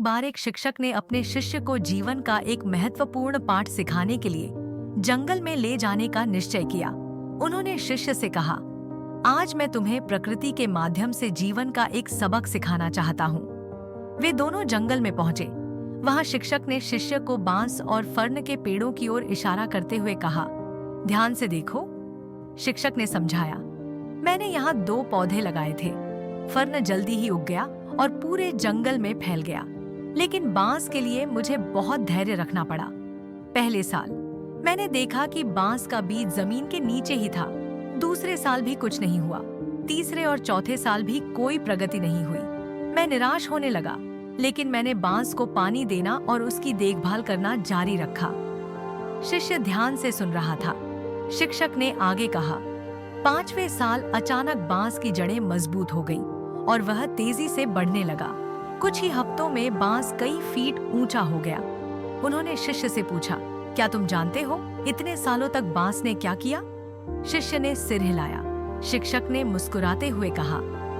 बार एक शिक्षक ने अपने शिष्य को जीवन का एक महत्वपूर्ण पाठ सिखाने के लिए जंगल में ले जाने का निश्चय किया। उन्होंने शिष्य से कहा, आज मैं तुम्हें प्रकृति के माध्यम से जीवन का एक सबक सिखाना चाहता हूँ। वे दोनों जंगल में पहुंचे। वहां शिक्षक ने शिष्य को बांस और फर्न के पेड़ों की ओर इशारा करते हुए कहा, ध्यान से देखो। शिक्षक ने समझाया, मैंने यहाँ 2 पौधे लगाए थे। फर्न जल्दी ही उग गया और पूरे जंगल में फैल गया, लेकिन बांस के लिए मुझे बहुत धैर्य रखना पड़ा। पहले साल मैंने देखा कि बांस का बीज जमीन के नीचे ही था। दूसरे साल भी कुछ नहीं हुआ। तीसरे और चौथे साल भी कोई प्रगति नहीं हुई। मैं निराश होने लगा, लेकिन मैंने बांस को पानी देना और उसकी देखभाल करना जारी रखा। शिष्य ध्यान से सुन रहा था। शिक्षक ने आगे कहा, 5वें साल अचानक बांस की जड़ें मजबूत हो गईं और वह तेजी से बढ़ने लगा। कुछ ही हफ्तों में बांस कई फीट ऊंचा हो गया। उन्होंने शिष्य से पूछा, क्या तुम जानते हो इतने सालों तक बांस ने क्या किया? शिष्य ने सिर हिलाया। शिक्षक ने मुस्कुराते हुए कहा,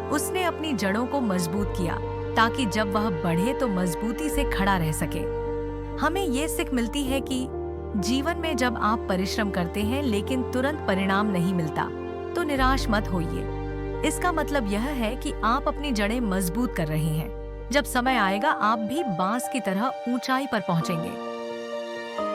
उसने अपनी जड़ों को मजबूत किया ताकि जब वह बढ़े तो मजबूती से खड़ा रह सके। हमें ये सीख मिलती है कि जीवन में जब आप परिश्रम करते हैं लेकिन तुरंत परिणाम नहीं मिलता, तो निराश मत होइए। इसका मतलब यह है कि आप अपनी जड़ें मजबूत कर रहे हैं। जब समय आएगा आप भी बांस की तरह ऊंचाई पर पहुंचेंगे।